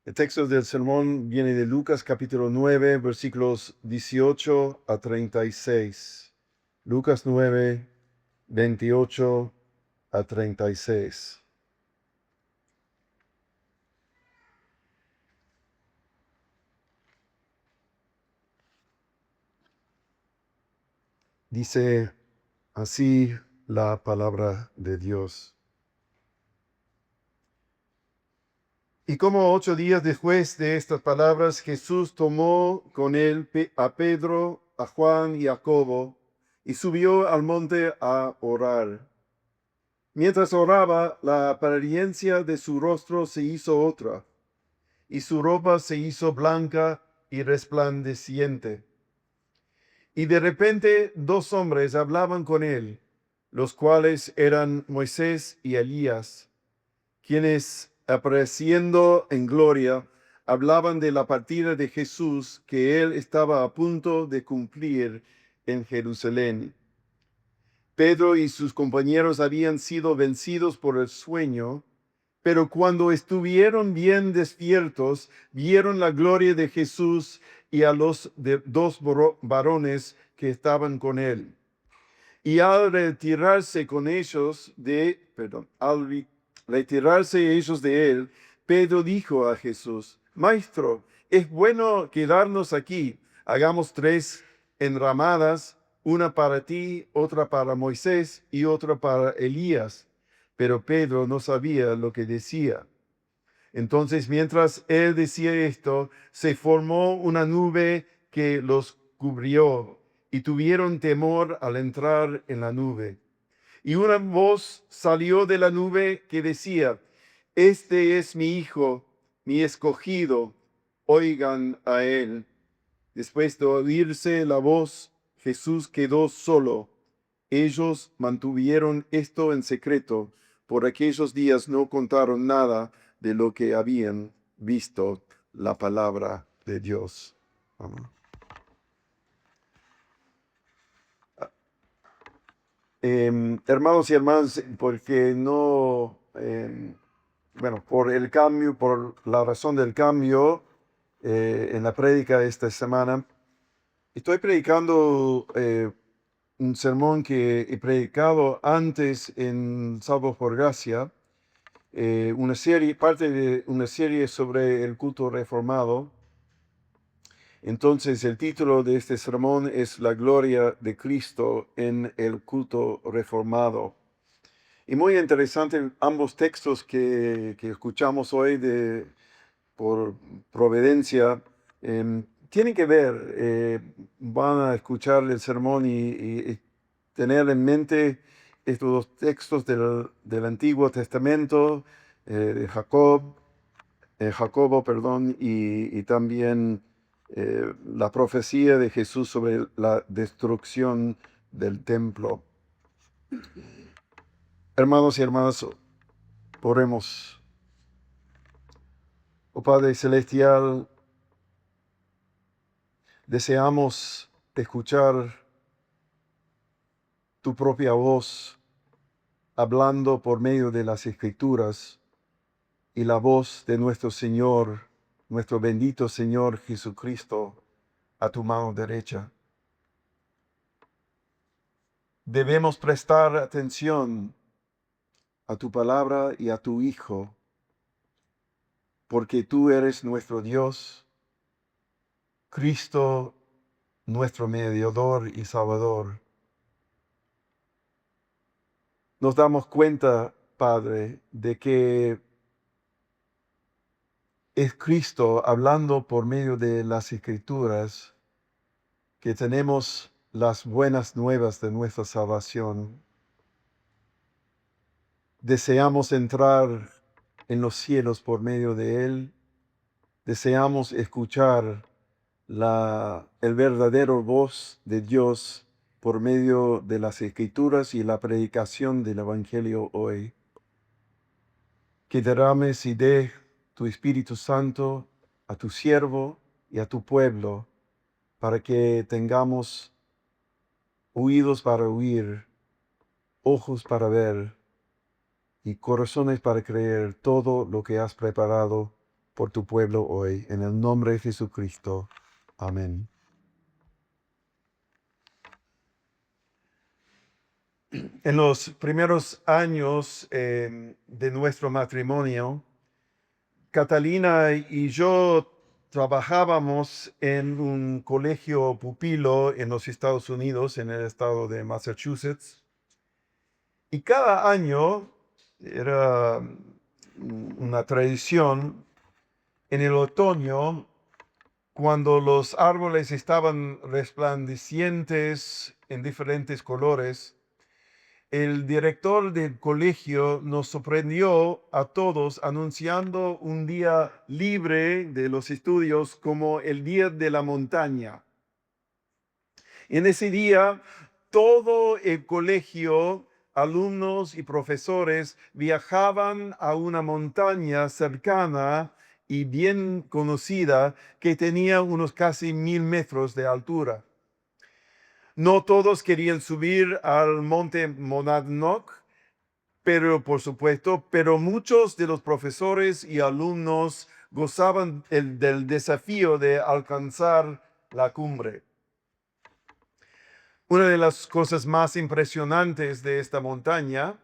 El texto del sermón viene de Lucas capítulo 9, versículos 18 a 36. Lucas 9, 28 a 36. Dice así la palabra de Dios. Y como 8 días después de estas palabras, Jesús tomó con él a Pedro, a Juan y a Jacobo, y subió al monte a orar. Mientras oraba, la apariencia de su rostro se hizo otra, y su ropa se hizo blanca y resplandeciente. Y de repente 2 hombres hablaban con él, los cuales eran Moisés y Elías, quienes, apareciendo en gloria, hablaban de la partida de Jesús que él estaba a punto de cumplir en Jerusalén. Pedro y sus compañeros habían sido vencidos por el sueño, pero cuando estuvieron bien despiertos, vieron la gloria de Jesús y a los 2 varones que estaban con él. Y al retirarse ellos de él, Pedro dijo a Jesús: Maestro, es bueno quedarnos aquí. Hagamos 3 enramadas, una para ti, otra para Moisés y otra para Elías. Pero Pedro no sabía lo que decía. Entonces, mientras él decía esto, se formó una nube que los cubrió y tuvieron temor al entrar en la nube. Y una voz salió de la nube que decía: Este es mi hijo, mi escogido, oigan a él. Después de oírse la voz, Jesús quedó solo. Ellos mantuvieron esto en secreto. Por aquellos días no contaron nada de lo que habían visto. La palabra de Dios. Amén. Hermanos y hermanas, porque no, bueno, por el cambio, por la razón del cambio en la prédica de esta semana, estoy predicando un sermón que he predicado antes en Salvo por Gracia, una serie, parte de una serie sobre el culto reformado. Entonces, el título de este sermón es La gloria de Cristo en el culto reformado. Y muy interesante ambos textos que escuchamos hoy por providencia, tienen que ver, van a escuchar el sermón y tener en mente estos 2 textos del Antiguo Testamento, de Jacobo, perdón, y también la profecía de Jesús sobre la destrucción del templo. Hermanos y hermanas, oremos. Oh Padre Celestial, deseamos escuchar tu propia voz hablando por medio de las Escrituras y la voz de nuestro Señor, nuestro bendito Señor Jesucristo, a tu mano derecha. Debemos prestar atención a tu palabra y a tu Hijo, porque tú eres nuestro Dios, Cristo, nuestro mediador y Salvador. Nos damos cuenta, Padre, de que es Cristo hablando por medio de las Escrituras que tenemos las buenas nuevas de nuestra salvación. Deseamos entrar en los cielos por medio de Él. Deseamos escuchar el verdadero voz de Dios por medio de las Escrituras y la predicación del Evangelio hoy. Que derrames y dé tu Espíritu Santo a tu siervo y a tu pueblo, para que tengamos oídos para oír, ojos para ver y corazones para creer todo lo que has preparado por tu pueblo hoy. En el nombre de Jesucristo. Amén. En los primeros años de nuestro matrimonio, Catalina y yo trabajábamos en un colegio pupilo en los Estados Unidos, en el estado de Massachusetts. Y cada año era una tradición, en el otoño, cuando los árboles estaban resplandecientes en diferentes colores, el director del colegio nos sorprendió a todos anunciando un día libre de los estudios como el Día de la Montaña. En ese día, todo el colegio, alumnos y profesores viajaban a una montaña cercana y bien conocida que tenía unos casi 1000 metros de altura. No todos querían subir al monte Monadnock, pero muchos de los profesores y alumnos gozaban del desafío de alcanzar la cumbre. Una de las cosas más impresionantes de esta montaña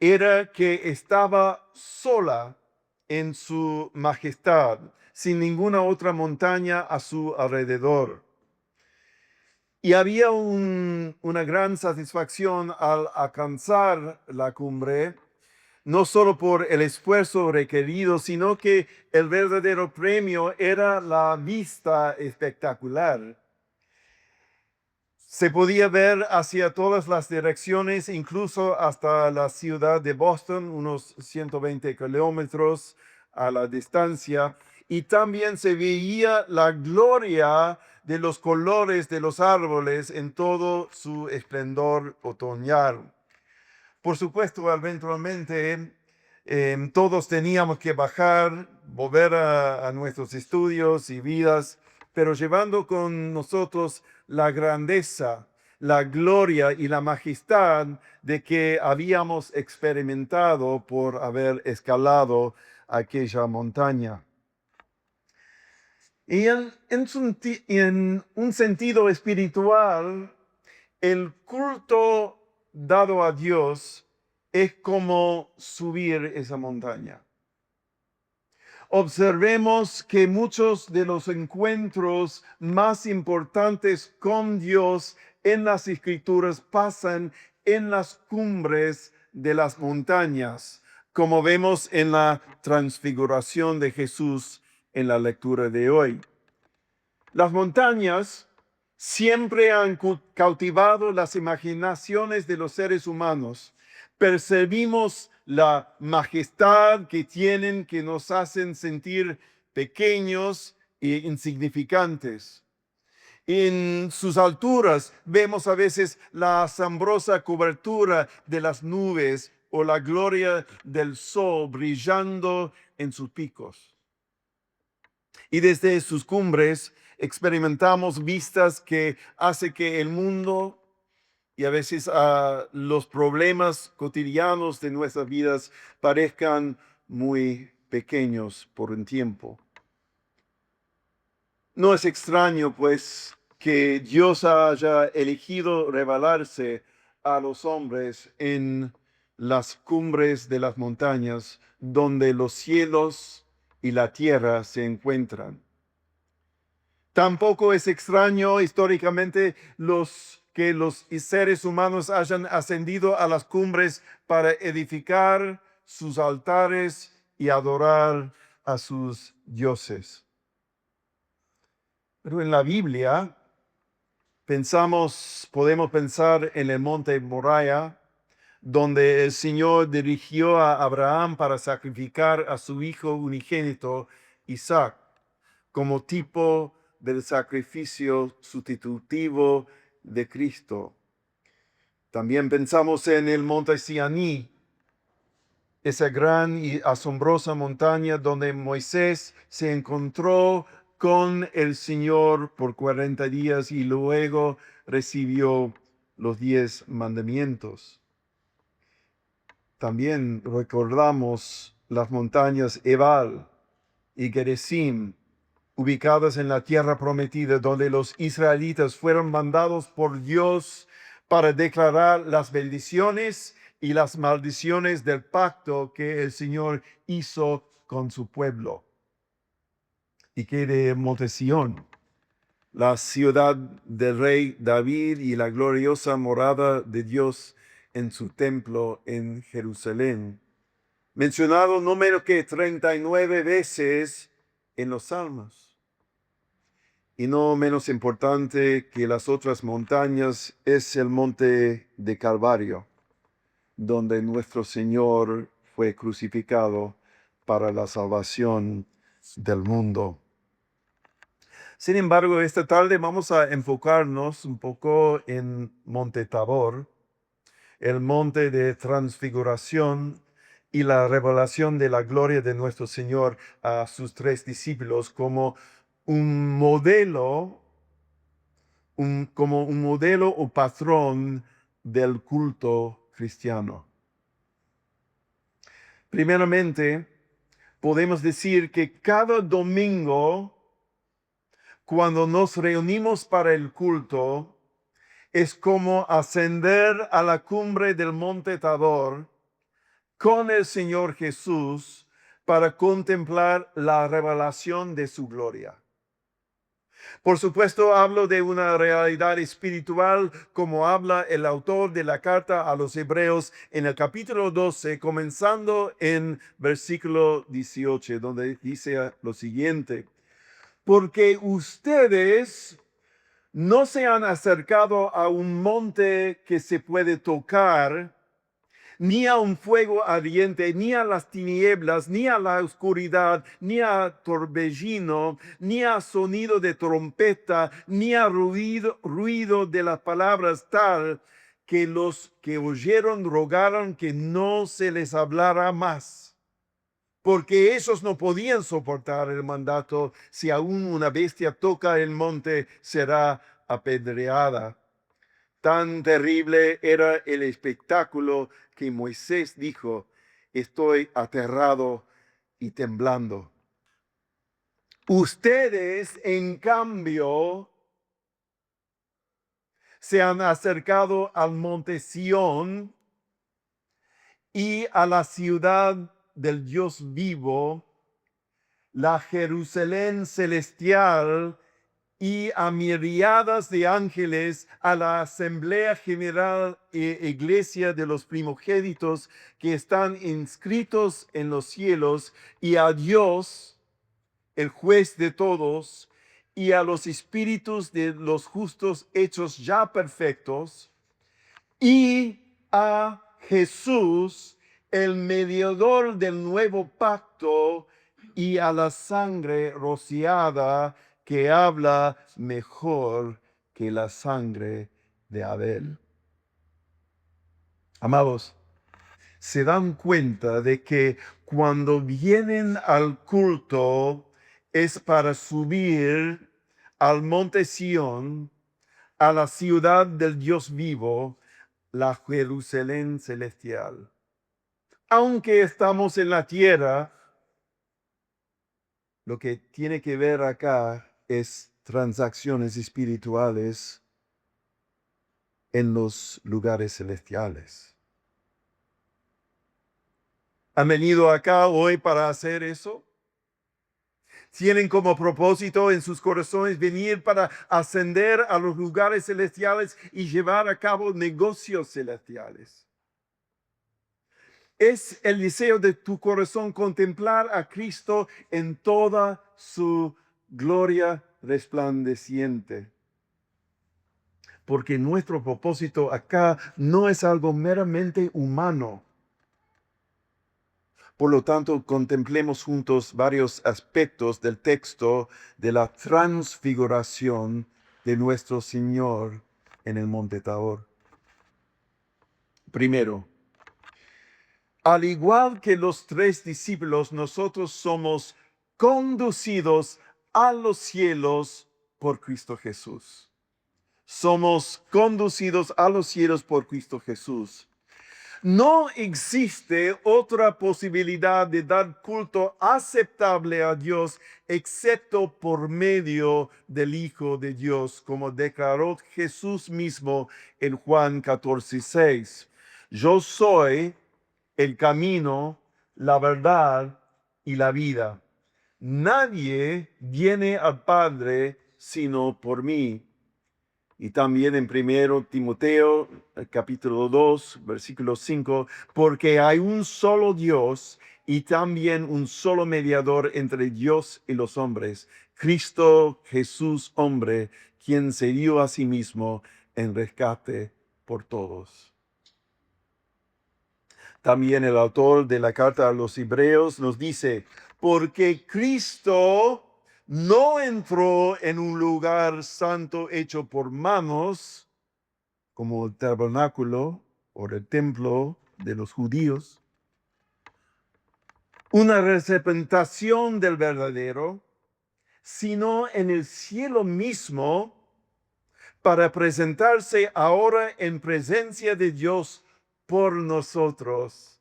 era que estaba sola en su majestad, sin ninguna otra montaña a su alrededor. Y había una gran satisfacción al alcanzar la cumbre, no solo por el esfuerzo requerido, sino que el verdadero premio era la vista espectacular. Se podía ver hacia todas las direcciones, incluso hasta la ciudad de Boston, unos 120 kilómetros a la distancia, y también se veía la gloria de los colores de los árboles en todo su esplendor otoñal. Por supuesto, eventualmente todos teníamos que bajar, volver a nuestros estudios y vidas, pero llevando con nosotros la grandeza, la gloria y la majestad de que habíamos experimentado por haber escalado aquella montaña. Y en un sentido espiritual, el culto dado a Dios es como subir esa montaña. Observemos que muchos de los encuentros más importantes con Dios en las Escrituras pasan en las cumbres de las montañas, como vemos en la transfiguración de Jesús en la lectura de hoy. Las montañas siempre han cautivado las imaginaciones de los seres humanos. Percibimos la majestad que tienen, que nos hacen sentir pequeños e insignificantes. En sus alturas vemos a veces la asombrosa cobertura de las nubes o la gloria del sol brillando en sus picos. Y desde sus cumbres experimentamos vistas que hace que el mundo y a veces los problemas cotidianos de nuestras vidas parezcan muy pequeños por un tiempo. No es extraño, pues, que Dios haya elegido revelarse a los hombres en las cumbres de las montañas, donde los cielos y la tierra se encuentran. Tampoco es extraño históricamente que los seres humanos hayan ascendido a las cumbres para edificar sus altares y adorar a sus dioses. Pero en la Biblia podemos pensar en el monte Moriah, donde el Señor dirigió a Abraham para sacrificar a su hijo unigénito, Isaac, como tipo del sacrificio sustitutivo de Cristo. También pensamos en el monte Sinaí, esa gran y asombrosa montaña donde Moisés se encontró con el Señor por 40 días y luego recibió los 10 mandamientos. También recordamos las montañas Ebal, y Gerizim, ubicadas en la tierra prometida, donde los israelitas fueron mandados por Dios para declarar las bendiciones y las maldiciones del pacto que el Señor hizo con su pueblo. Y que de Monte Sión, la ciudad del rey David y la gloriosa morada de Dios en su templo en Jerusalén, mencionado no menos que 39 veces en los Salmos. Y no menos importante que las otras montañas es el monte de Calvario, donde nuestro Señor fue crucificado para la salvación del mundo. Sin embargo, esta tarde vamos a enfocarnos un poco en Monte Tabor, el monte de transfiguración y la revelación de la gloria de nuestro Señor a sus 3 discípulos como un modelo, como un modelo o patrón del culto cristiano. Primeramente, podemos decir que cada domingo, cuando nos reunimos para el culto, es como ascender a la cumbre del monte Tabor con el Señor Jesús para contemplar la revelación de su gloria. Por supuesto, hablo de una realidad espiritual, como habla el autor de la carta a los Hebreos en el capítulo 12, comenzando en versículo 18, donde dice lo siguiente: porque ustedes no se han acercado a un monte que se puede tocar, ni a un fuego ardiente, ni a las tinieblas, ni a la oscuridad, ni a torbellino, ni a sonido de trompeta, ni a ruido de las palabras, tal que los que oyeron rogaron que no se les hablara más. Porque esos no podían soportar el mandato: si aún una bestia toca el monte, será apedreada. Tan terrible era el espectáculo que Moisés dijo: estoy aterrado y temblando. Ustedes, en cambio, se han acercado al monte Sión y a la ciudad del Dios vivo, la Jerusalén celestial, y a miriadas de ángeles, a la asamblea general e iglesia de los primogénitos que están inscritos en los cielos, y a Dios, el juez de todos, y a los espíritus de los justos hechos ya perfectos, y a Jesús, el mediador del nuevo pacto, y a la sangre rociada, que habla mejor que la sangre de Abel. Amados, se dan cuenta de que cuando vienen al culto es para subir al monte Sión, a la ciudad del Dios vivo, la Jerusalén celestial. Aunque estamos en la tierra, lo que tiene que ver acá es transacciones espirituales en los lugares celestiales. ¿Han venido acá hoy para hacer eso? ¿Tienen como propósito en sus corazones venir para ascender a los lugares celestiales y llevar a cabo negocios celestiales? Es el deseo de tu corazón contemplar a Cristo en toda su gloria resplandeciente. Porque nuestro propósito acá no es algo meramente humano. Por lo tanto, contemplemos juntos varios aspectos del texto de la transfiguración de nuestro Señor en el monte Tabor. Primero, al igual que los 3 discípulos, nosotros somos conducidos a los cielos por Cristo Jesús. Somos conducidos a los cielos por Cristo Jesús. No existe otra posibilidad de dar culto aceptable a Dios excepto por medio del Hijo de Dios, como declaró Jesús mismo en Juan 14:6. Yo soy el camino, la verdad y la vida. Nadie viene al Padre sino por mí. Y también en 1 Timoteo, capítulo 2, versículo 5, porque hay un solo Dios y también un solo mediador entre Dios y los hombres, Cristo Jesús hombre, quien se dio a sí mismo en rescate por todos. También el autor de la carta a los Hebreos nos dice, porque Cristo no entró en un lugar santo hecho por manos, como el tabernáculo o el templo de los judíos, una representación del verdadero, sino en el cielo mismo, para presentarse ahora en presencia de Dios por nosotros.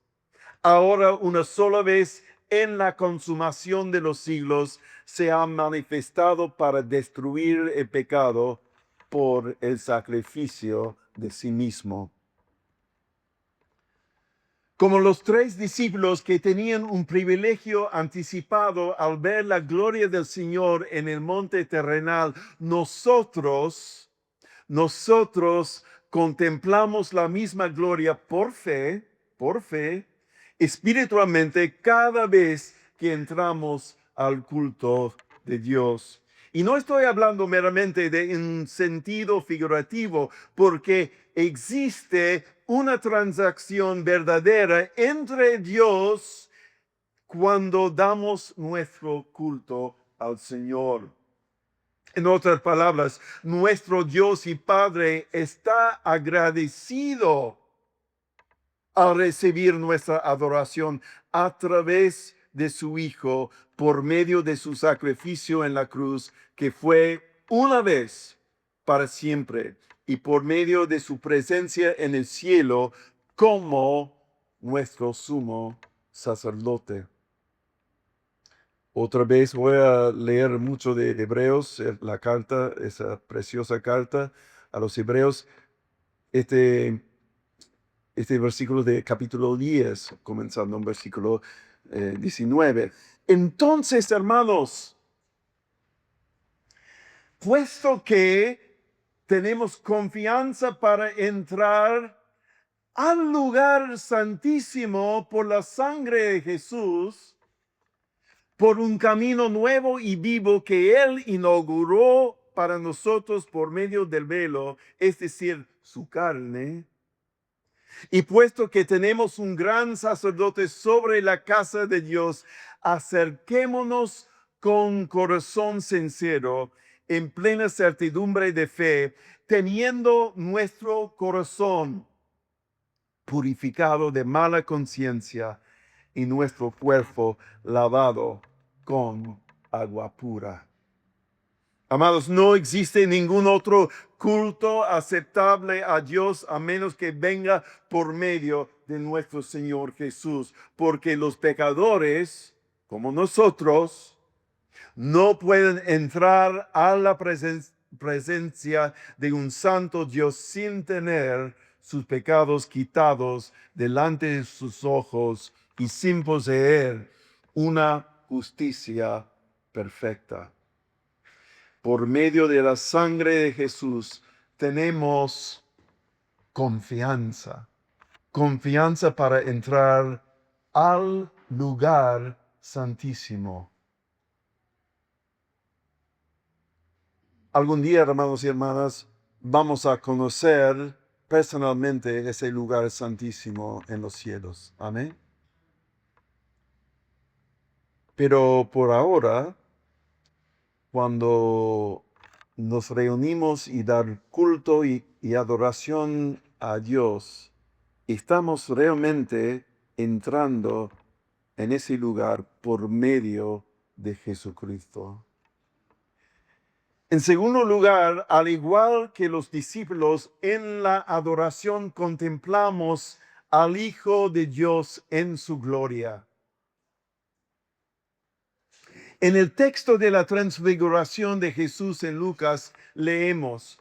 Ahora una sola vez en la consumación de los siglos se ha manifestado para destruir el pecado por el sacrificio de sí mismo. Como los 3 discípulos que tenían un privilegio anticipado al ver la gloria del Señor en el monte terrenal, nosotros contemplamos la misma gloria por fe, espiritualmente cada vez que entramos al culto de Dios. Y no estoy hablando meramente de un sentido figurativo, porque existe una transacción verdadera entre Dios cuando damos nuestro culto al Señor. En otras palabras, nuestro Dios y Padre está agradecido al recibir nuestra adoración a través de su Hijo por medio de su sacrificio en la cruz, que fue una vez para siempre, y por medio de su presencia en el cielo como nuestro sumo sacerdote. Otra vez voy a leer mucho de Hebreos, la carta, esa preciosa carta a los Hebreos, este versículo de capítulo 10, comenzando en versículo 19. Entonces, hermanos, puesto que tenemos confianza para entrar al lugar santísimo por la sangre de Jesús, por un camino nuevo y vivo que Él inauguró para nosotros por medio del velo, es decir, su carne. Y puesto que tenemos un gran sacerdote sobre la casa de Dios, acerquémonos con corazón sincero, en plena certidumbre de fe, teniendo nuestro corazón purificado de mala conciencia y nuestro cuerpo lavado con agua pura. Amados, no existe ningún otro culto aceptable a Dios a menos que venga por medio de nuestro Señor Jesús, porque los pecadores, como nosotros, no pueden entrar a la presencia de un santo Dios sin tener sus pecados quitados delante de sus ojos y sin poseer una justicia perfecta. Por medio de la sangre de Jesús tenemos confianza para entrar al lugar santísimo. Algún día, hermanos y hermanas, vamos a conocer personalmente ese lugar santísimo en los cielos. Amén. Pero por ahora, cuando nos reunimos y dar culto y adoración a Dios, estamos realmente entrando en ese lugar por medio de Jesucristo. En segundo lugar, al igual que los discípulos, en la adoración contemplamos al Hijo de Dios en su gloria. En el texto de la transfiguración de Jesús en Lucas leemos: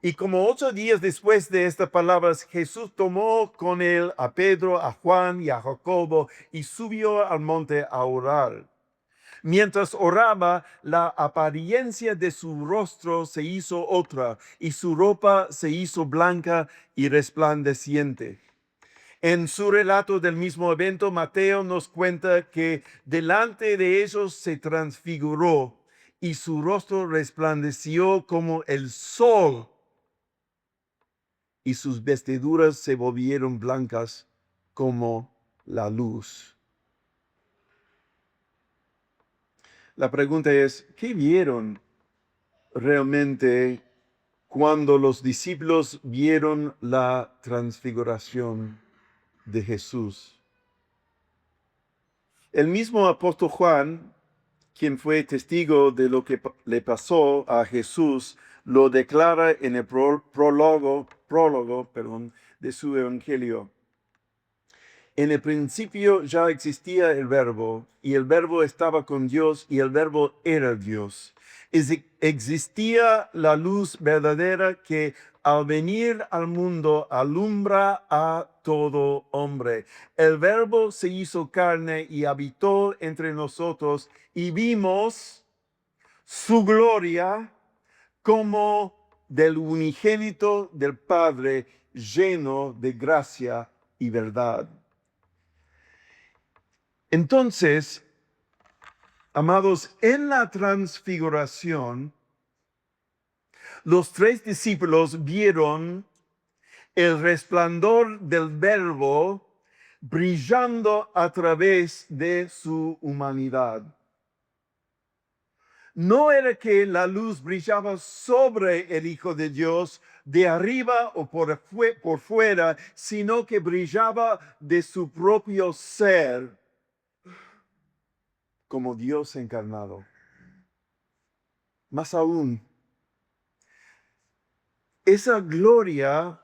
y como 8 días después de estas palabras, Jesús tomó con él a Pedro, a Juan y a Jacobo y subió al monte a orar. Mientras oraba, la apariencia de su rostro se hizo otra y su ropa se hizo blanca y resplandeciente. En su relato del mismo evento, Mateo nos cuenta que delante de ellos se transfiguró y su rostro resplandeció como el sol y sus vestiduras se volvieron blancas como la luz. La pregunta es, ¿qué vieron realmente cuando los discípulos vieron la transfiguración de Jesús? El mismo apóstol Juan, quien fue testigo de lo que le pasó a Jesús, lo declara en el prólogo de su evangelio. En el principio ya existía el Verbo, y el Verbo estaba con Dios, y el Verbo era Dios. Existía la luz verdadera que al venir al mundo alumbra a todo hombre. El Verbo se hizo carne y habitó entre nosotros, y vimos su gloria como del unigénito del Padre, lleno de gracia y verdad. Entonces, amados, en la transfiguración, los 3 discípulos vieron el resplandor del Verbo brillando a través de su humanidad. No era que la luz brillaba sobre el Hijo de Dios de arriba o por fuera, sino que brillaba de su propio ser, como Dios encarnado. Más aún, esa gloria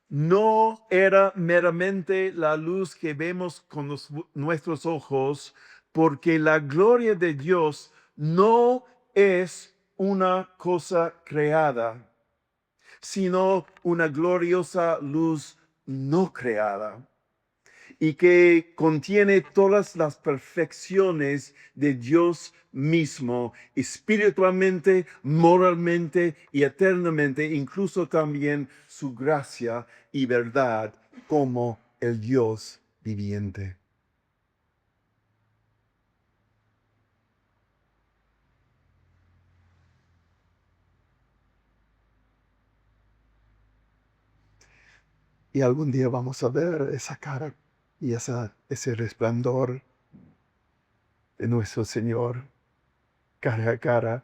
no era meramente la luz que vemos con nuestros ojos, porque la gloria de Dios no es una cosa creada, sino una gloriosa luz no creada, y que contiene todas las perfecciones de Dios mismo, espiritualmente, moralmente y eternamente, incluso también su gracia y verdad como el Dios viviente. Y algún día vamos a ver esa cara y ese resplandor de nuestro Señor cara a cara.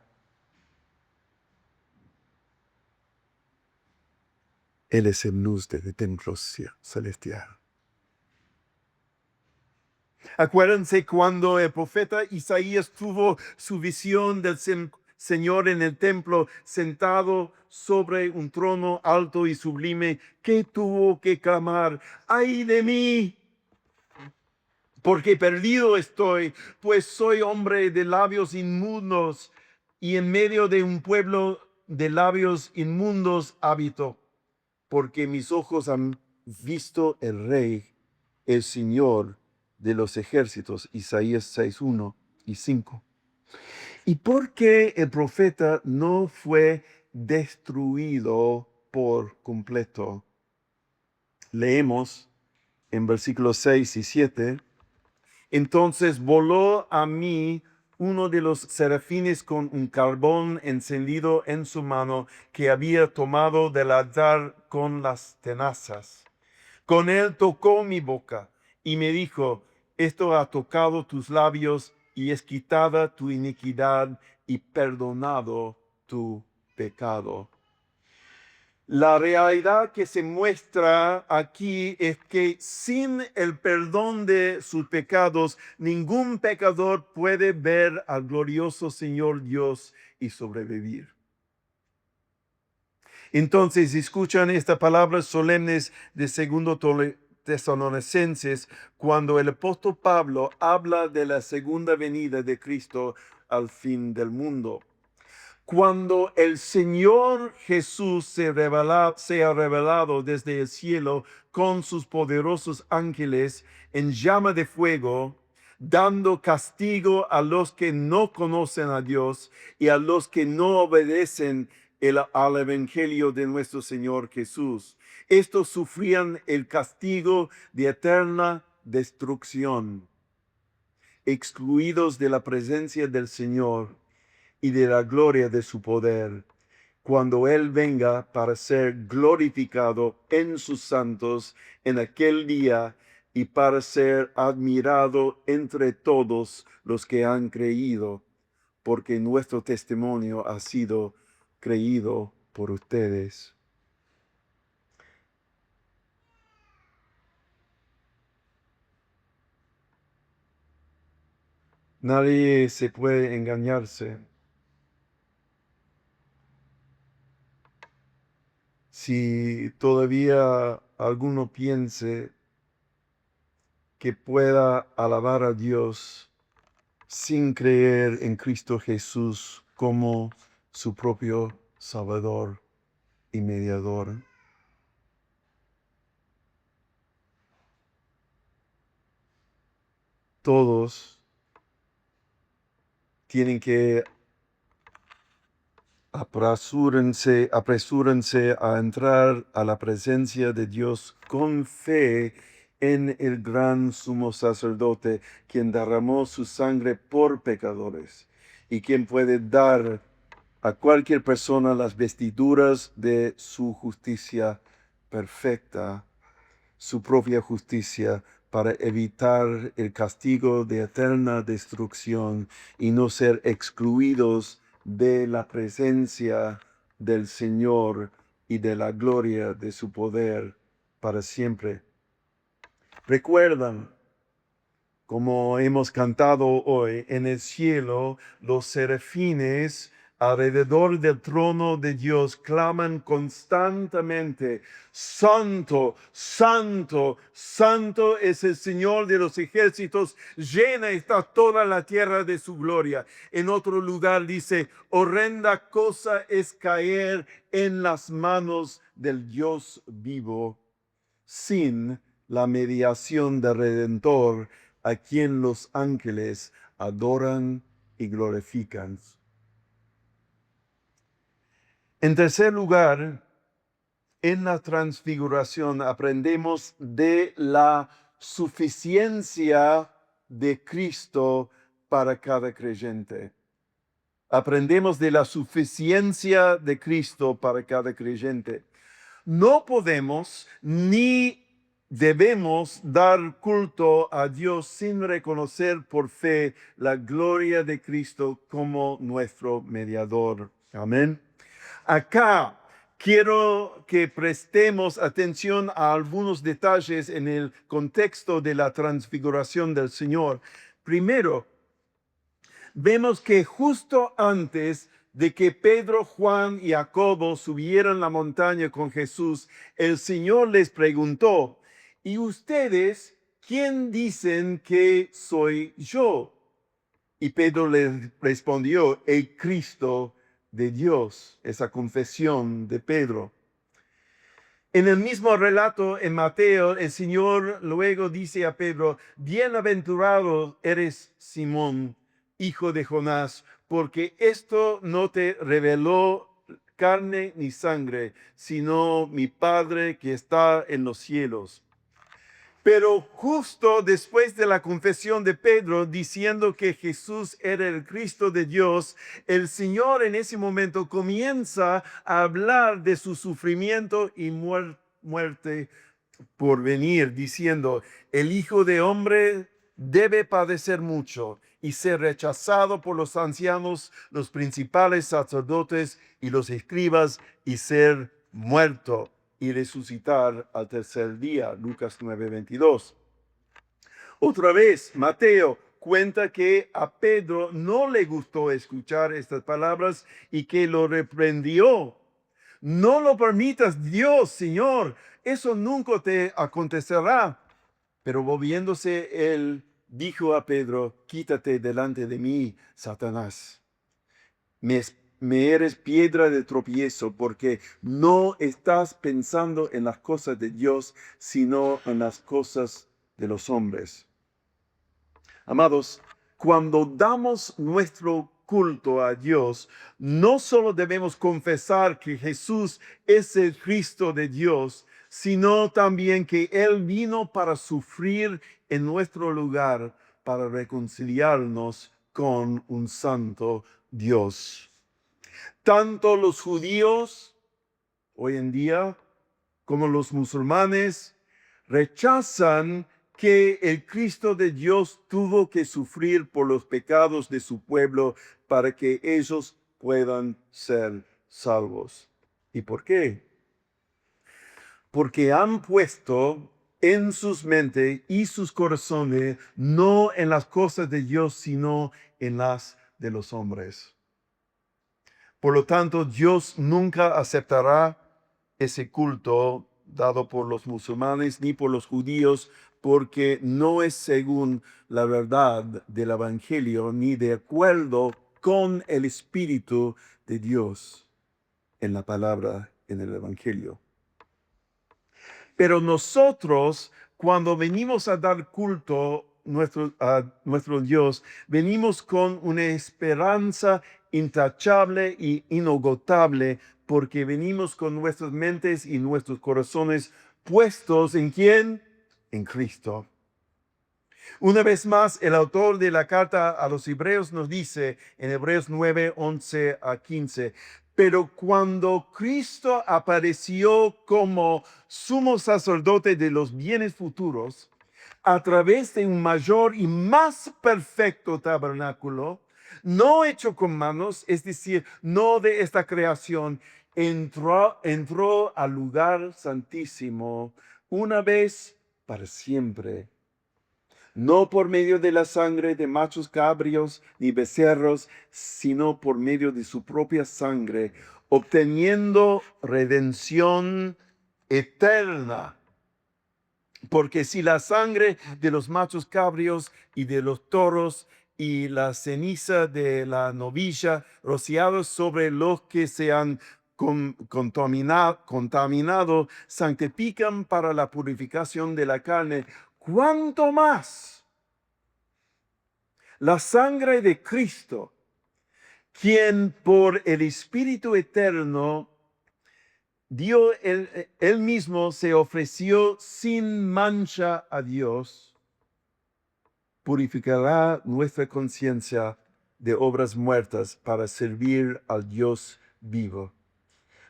Él es el luz del templo celestial. Acuérdense cuando el profeta Isaías tuvo su visión del Señor en el templo, sentado sobre un trono alto y sublime, que tuvo que clamar: ¡ay de mí! Porque perdido estoy, pues soy hombre de labios inmundos, y en medio de un pueblo de labios inmundos habito, porque mis ojos han visto el Rey, el Señor de los ejércitos. Isaías 6:1 y 5. ¿Y por qué el profeta no fue destruido por completo? Leemos en versículos 6 y 7. Entonces voló a mí uno de los serafines con un carbón encendido en su mano que había tomado del altar con las tenazas. Con él tocó mi boca y me dijo: esto ha tocado tus labios y es quitada tu iniquidad y perdonado tu pecado. La realidad que se muestra aquí es que sin el perdón de sus pecados, ningún pecador puede ver al glorioso Señor Dios y sobrevivir. Entonces escuchan estas palabras solemnes de 2 Tesalonicenses, cuando el apóstol Pablo habla de la segunda venida de Cristo al fin del mundo. Cuando el Señor Jesús se ha revelado desde el cielo con sus poderosos ángeles en llama de fuego, dando castigo a los que no conocen a Dios y a los que no obedecen al Evangelio de nuestro Señor Jesús. Estos sufrían el castigo de eterna destrucción, excluidos de la presencia del Señor y de la gloria de su poder, cuando Él venga para ser glorificado en sus santos en aquel día y para ser admirado entre todos los que han creído, porque nuestro testimonio ha sido creído por ustedes. Nadie se puede engañarse. Si todavía alguno piense que pueda alabar a Dios sin creer en Cristo Jesús como su propio Salvador y mediador. Todos tienen que apresúrense a entrar a la presencia de Dios con fe en el gran sumo sacerdote, quien derramó su sangre por pecadores y quien puede dar a cualquier persona las vestiduras de su justicia perfecta, su propia justicia, para evitar el castigo de eterna destrucción y no ser excluidos de la presencia del Señor y de la gloria de su poder para siempre. Recuerdan, como hemos cantado hoy, en el cielo los serafines alrededor del trono de Dios claman constantemente: Santo, Santo, Santo es el Señor de los ejércitos, llena está toda la tierra de su gloria. En otro lugar dice: horrenda cosa es caer en las manos del Dios vivo sin la mediación del Redentor, a quien los ángeles adoran y glorifican. En tercer lugar, en la transfiguración aprendemos de la suficiencia de Cristo para cada creyente. Aprendemos de la suficiencia de Cristo para cada creyente. No podemos ni debemos dar culto a Dios sin reconocer por fe la gloria de Cristo como nuestro mediador. Amén. Acá quiero que prestemos atención a algunos detalles en el contexto de la transfiguración del Señor. Primero, vemos que justo antes de que Pedro, Juan y Jacobo subieran la montaña con Jesús, el Señor les preguntó: ¿y ustedes quién dicen que soy yo? Y Pedro les respondió: el Cristo de Dios. Esa confesión de Pedro. En el mismo relato en Mateo, el Señor luego dice a Pedro: bienaventurado eres, Simón, hijo de Jonás, porque esto no te reveló carne ni sangre, sino mi Padre que está en los cielos. Pero justo después de la confesión de Pedro diciendo que Jesús era el Cristo de Dios, el Señor en ese momento comienza a hablar de su sufrimiento y muerte por venir, diciendo: el Hijo de Hombre debe padecer mucho y ser rechazado por los ancianos, los principales sacerdotes y los escribas, y ser muerto y resucitar al tercer día. Lucas 9:22. Otra vez, Mateo cuenta que a Pedro no le gustó escuchar estas palabras y que lo reprendió. No lo permitas, Dios, Señor, eso nunca te acontecerá. Pero volviéndose él, dijo a Pedro, quítate delante de mí, Satanás. Me eres piedra de tropiezo porque no estás pensando en las cosas de Dios, sino en las cosas de los hombres. Amados, cuando damos nuestro culto a Dios, no solo debemos confesar que Jesús es el Cristo de Dios, sino también que Él vino para sufrir en nuestro lugar, para reconciliarnos con un santo Dios. Tanto los judíos hoy en día como los musulmanes rechazan que el Cristo de Dios tuvo que sufrir por los pecados de su pueblo para que ellos puedan ser salvos. ¿Y por qué? Porque han puesto en sus mentes y sus corazones no en las cosas de Dios, sino en las de los hombres. Por lo tanto, Dios nunca aceptará ese culto dado por los musulmanes ni por los judíos, porque no es según la verdad del Evangelio ni de acuerdo con el Espíritu de Dios en la palabra, en el Evangelio. Pero nosotros, cuando venimos a dar culto a nuestro Dios, venimos con una esperanza intachable y inagotable, porque venimos con nuestras mentes y nuestros corazones puestos ¿en quién? En Cristo. Una vez más, el autor de la carta a los Hebreos nos dice en Hebreos 9, 11 a 15, pero cuando Cristo apareció como sumo sacerdote de los bienes futuros, a través de un mayor y más perfecto tabernáculo, no hecho con manos, es decir, no de esta creación, entró al lugar santísimo una vez para siempre, no por medio de la sangre de machos cabrios ni becerros, sino por medio de su propia sangre, obteniendo redención eterna. Porque si la sangre de los machos cabrios y de los toros y la ceniza de la novilla rociados sobre los que se han contaminado santifican para la purificación de la carne, ¿cuánto más la sangre de Cristo, quien por el Espíritu Eterno él mismo se ofreció sin mancha a Dios, purificará nuestra conciencia de obras muertas para servir al Dios vivo?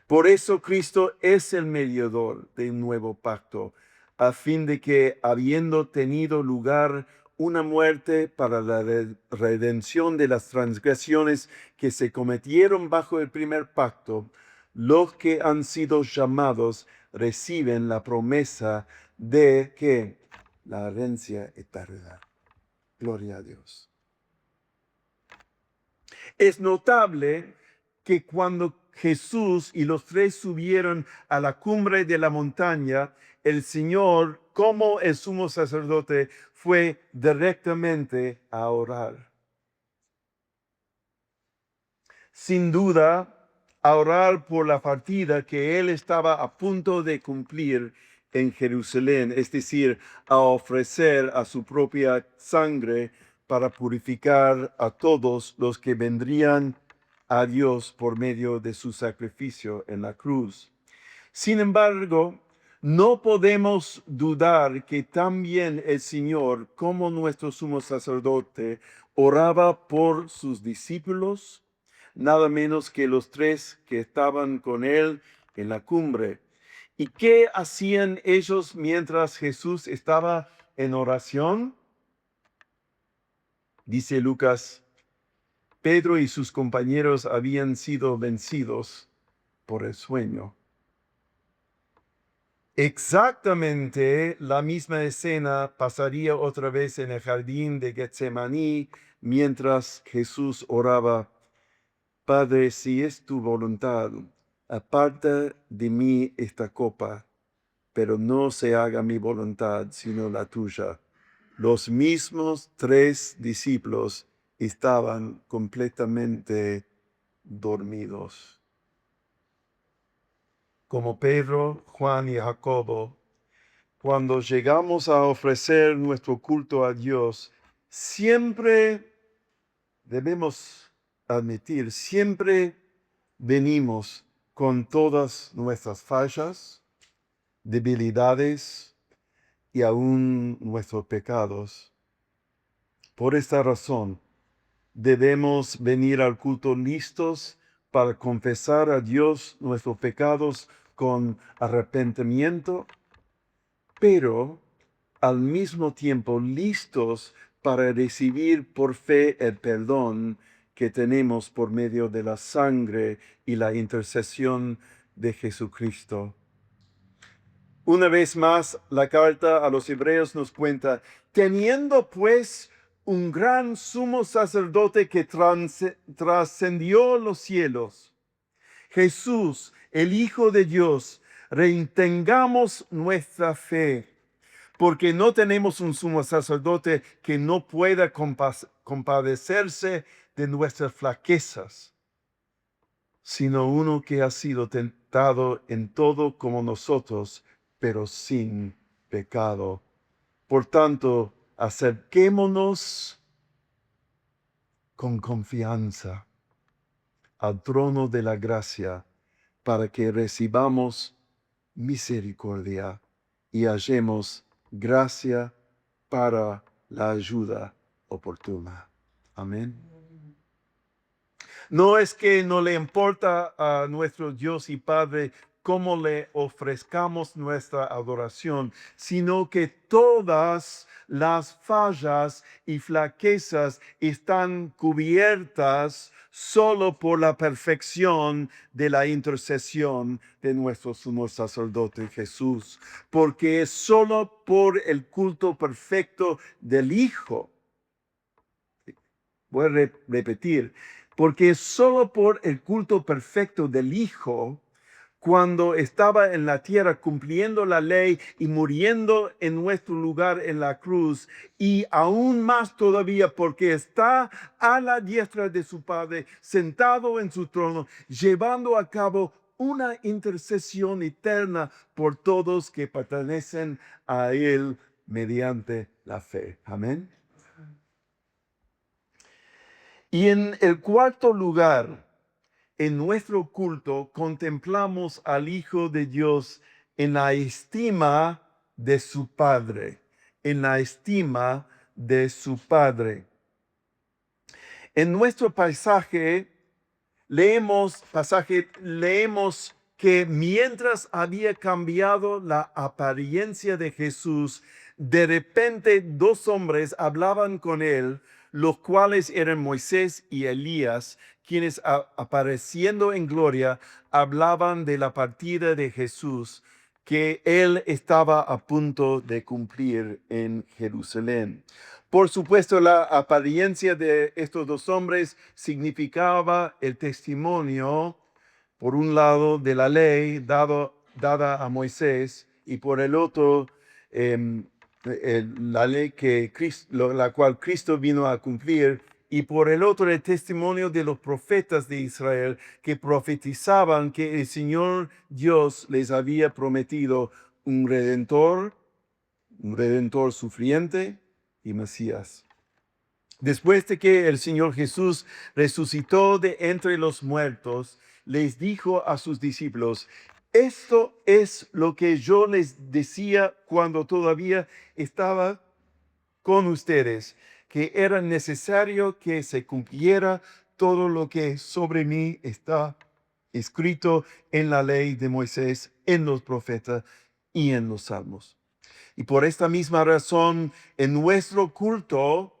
Por eso Cristo es el mediador de un nuevo pacto, a fin de que, habiendo tenido lugar una muerte para la redención de las transgresiones que se cometieron bajo el primer pacto, los que han sido llamados reciben la promesa de que la herencia eterna. Gloria a Dios. Es notable que cuando Jesús y los tres subieron a la cumbre de la montaña, el Señor, como el sumo sacerdote, fue directamente a orar. Sin duda, a orar por la partida que él estaba a punto de cumplir en Jerusalén, es decir, a ofrecer a su propia sangre para purificar a todos los que vendrían a Dios por medio de su sacrificio en la cruz. Sin embargo, no podemos dudar que también el Señor, como nuestro sumo sacerdote, oraba por sus discípulos, nada menos que los tres que estaban con él en la cumbre. ¿Y qué hacían ellos mientras Jesús estaba en oración? Dice Lucas, Pedro y sus compañeros habían sido vencidos por el sueño. Exactamente la misma escena pasaría otra vez en el jardín de Getsemaní mientras Jesús oraba, Padre, si es tu voluntad, aparta de mí esta copa, pero no se haga mi voluntad, sino la tuya. Los mismos 3 discípulos estaban completamente dormidos. Como Pedro, Juan y Jacobo, cuando llegamos a ofrecer nuestro culto a Dios, siempre debemos admitir, siempre venimos con todas nuestras fallas, debilidades y aún nuestros pecados. Por esta razón, debemos venir al culto listos para confesar a Dios nuestros pecados con arrepentimiento, pero al mismo tiempo listos para recibir por fe el perdón que tenemos por medio de la sangre y la intercesión de Jesucristo. Una vez más, la carta a los Hebreos nos cuenta, teniendo pues un gran sumo sacerdote que trascendió los cielos, Jesús, el Hijo de Dios, retengamos nuestra fe, porque no tenemos un sumo sacerdote que no pueda compadecerse de nuestras flaquezas, sino uno que ha sido tentado en todo como nosotros, pero sin pecado. Por tanto, acerquémonos con confianza al trono de la gracia para que recibamos misericordia y hallemos gracia para la ayuda oportuna. Amén. No es que no le importa a nuestro Dios y Padre cómo le ofrezcamos nuestra adoración, sino que todas las fallas y flaquezas están cubiertas solo por la perfección de la intercesión de nuestro sumo sacerdote Jesús, porque es solo por el culto perfecto del Hijo. Voy a repetir, porque es solo por el culto perfecto del Hijo, cuando estaba en la tierra cumpliendo la ley y muriendo en nuestro lugar en la cruz, y aún más todavía porque está a la diestra de su Padre, sentado en su trono, llevando a cabo una intercesión eterna por todos que pertenecen a Él mediante la fe. Amén. Y en el cuarto lugar, en nuestro culto, contemplamos al Hijo de Dios en la estima de su Padre, en la estima de su Padre. En nuestro leemos que mientras había cambiado la apariencia de Jesús, de repente 2 hombres hablaban con él, los cuales eran Moisés y Elías, quienes apareciendo en gloria hablaban de la partida de Jesús, que él estaba a punto de cumplir en Jerusalén. Por supuesto, la apariencia de estos 2 hombres significaba el testimonio, por un lado, de la ley dada a Moisés, y por el otro, la ley la cual Cristo vino a cumplir, y por el otro, el testimonio de los profetas de Israel que profetizaban que el Señor Dios les había prometido un redentor sufriente y Mesías. Después de que el Señor Jesús resucitó de entre los muertos, les dijo a sus discípulos, esto es lo que yo les decía cuando todavía estaba con ustedes, que era necesario que se cumpliera todo lo que sobre mí está escrito en la ley de Moisés, en los profetas y en los salmos. Y por esta misma razón, en nuestro culto,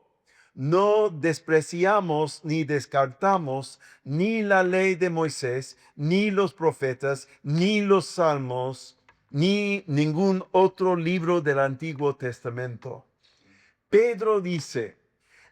no despreciamos ni descartamos ni la ley de Moisés, ni los profetas, ni los salmos, ni ningún otro libro del Antiguo Testamento. Pedro dice,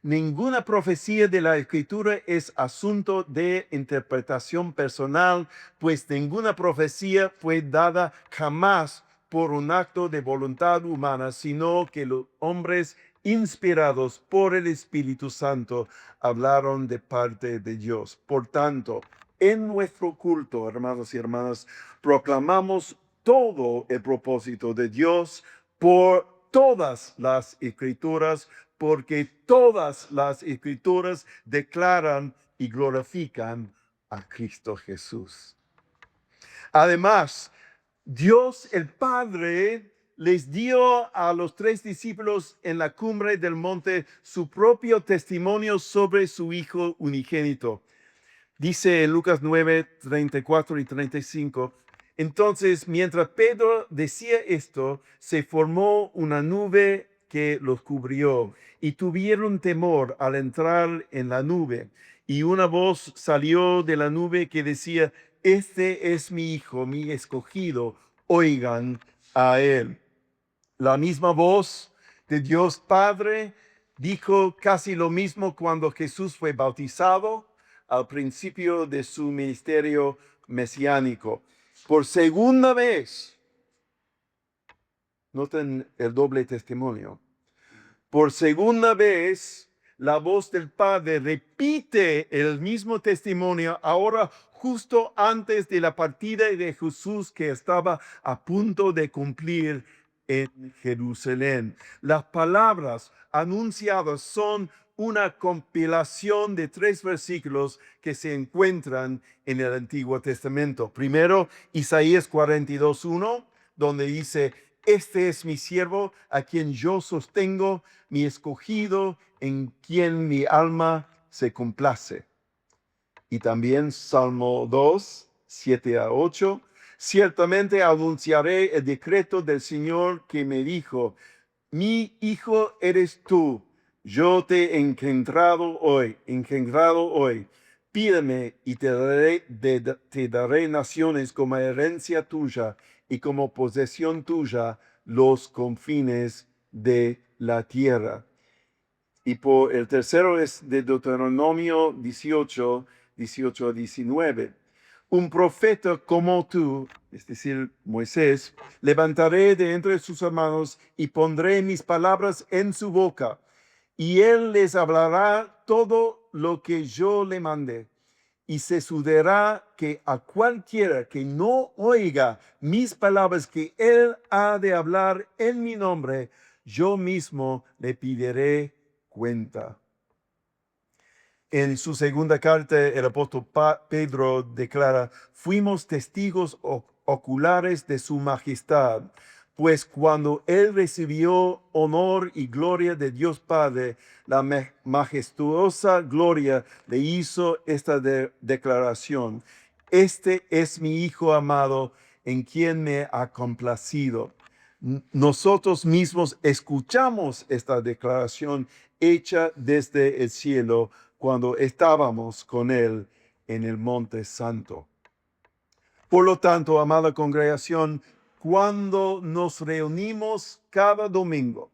Ninguna profecía de la Escritura es asunto de interpretación personal, pues ninguna profecía fue dada jamás por un acto de voluntad humana, sino que los hombres inspirados por el Espíritu Santo hablaron de parte de Dios. Por tanto, en nuestro culto, hermanos y hermanas, proclamamos todo el propósito de Dios por todas las Escrituras, porque todas las Escrituras declaran y glorifican a Cristo Jesús. Además, Dios el Padre les dio a los 3 discípulos en la cumbre del monte su propio testimonio sobre su Hijo unigénito. Dice en Lucas 9, 34 y 35, entonces, mientras Pedro decía esto, se formó una nube que los cubrió y tuvieron temor al entrar en la nube. Y una voz salió de la nube que decía, este es mi Hijo, mi escogido, oigan a él. La misma voz de Dios Padre dijo casi lo mismo cuando Jesús fue bautizado al principio de su ministerio mesiánico. Por segunda vez, noten el doble testimonio, por segunda vez la voz del Padre repite el mismo testimonio, ahora justo antes de la partida de Jesús que estaba a punto de cumplir en Jerusalén. Las palabras anunciadas son una compilación de 3 versículos que se encuentran en el Antiguo Testamento. Primero, Isaías 42:1, donde dice, este es mi siervo a quien yo sostengo, mi escogido en quien mi alma se complace. Y también Salmo 2, 7-8. Ciertamente anunciaré el decreto del Señor que me dijo, mi hijo eres tú, yo te he engendrado hoy. Pídeme y te daré naciones como herencia tuya y como posesión tuya los confines de la tierra. Y por el tercero es de Deuteronomio 18:18-19. Un profeta como tú, es decir, Moisés, levantaré de entre sus hermanos y pondré mis palabras en su boca, y él les hablará todo lo que yo le mande. Y se sucederá que a cualquiera que no oiga mis palabras que él ha de hablar en mi nombre, yo mismo le pediré cuenta. En su segunda carta, el apóstol Pedro declara, fuimos testigos oculares de su majestad, pues cuando él recibió honor y gloria de Dios Padre, la majestuosa gloria le hizo esta declaración, este es mi Hijo amado, en quien me ha complacido. Nosotros mismos escuchamos esta declaración hecha desde el cielo cuando estábamos con él en el Monte Santo. Por lo tanto, amada congregación, cuando nos reunimos cada domingo,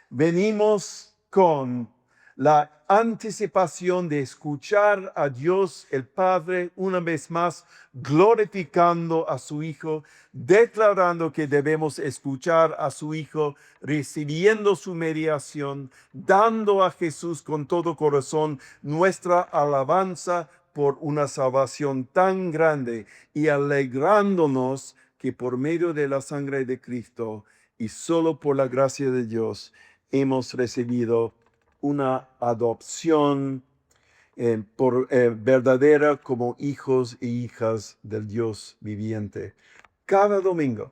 venimos con la anticipación de escuchar a Dios el Padre una vez más, glorificando a su Hijo, declarando que debemos escuchar a su Hijo, recibiendo su mediación, dando a Jesús con todo corazón nuestra alabanza por una salvación tan grande y alegrándonos que por medio de la sangre de Cristo y solo por la gracia de Dios hemos recibido una adopción verdadera como hijos e hijas del Dios viviente. Cada domingo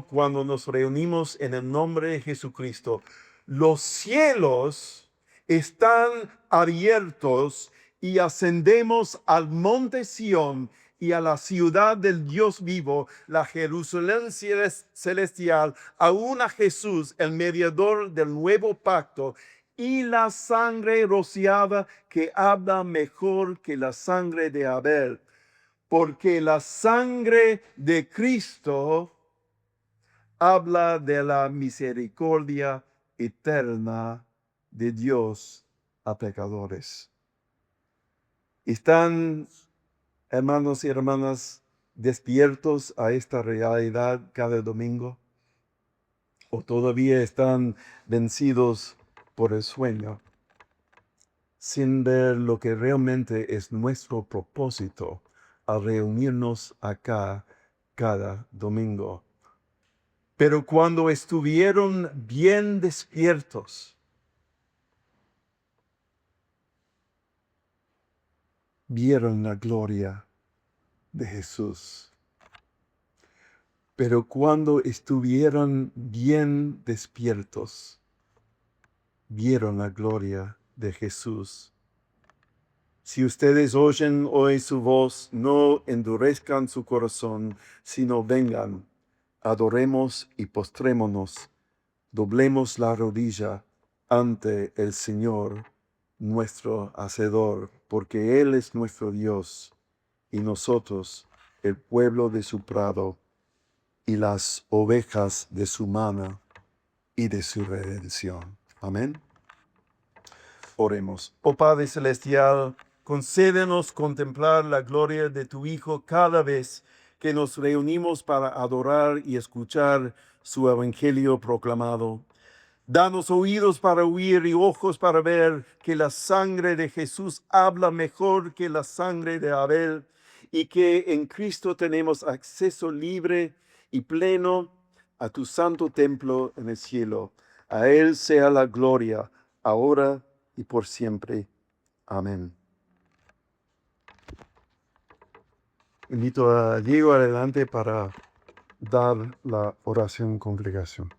cuando nos reunimos en el nombre de Jesucristo, los cielos están abiertos y ascendemos al monte Sión y a la ciudad del Dios vivo, la Jerusalén celestial, aún a Jesús, el mediador del nuevo pacto, y la sangre rociada que habla mejor que la sangre de Abel, porque la sangre de Cristo habla de la misericordia eterna de Dios a pecadores. ¿Están, hermanos y hermanas, despiertos a esta realidad cada domingo? ¿O todavía están vencidos por el sueño, sin ver lo que realmente es nuestro propósito al reunirnos acá cada domingo? Pero cuando estuvieron bien despiertos, vieron la gloria de Jesús. Pero cuando estuvieron bien despiertos, vieron la gloria de Jesús. Si ustedes oyen hoy su voz, no endurezcan su corazón, sino vengan, adoremos y postrémonos, doblemos la rodilla ante el Señor, nuestro Hacedor, porque Él es nuestro Dios, y nosotros el pueblo de su prado, y las ovejas de su mano y de su redención. Amén. Oremos. Oh Padre Celestial, concédenos contemplar la gloria de tu Hijo cada vez que nos reunimos para adorar y escuchar su evangelio proclamado. Danos oídos para oír y ojos para ver que la sangre de Jesús habla mejor que la sangre de Abel y que en Cristo tenemos acceso libre y pleno a tu santo templo en el cielo. A Él sea la gloria, ahora y por siempre. Amén. Invito a Diego adelante para dar la oración congregación.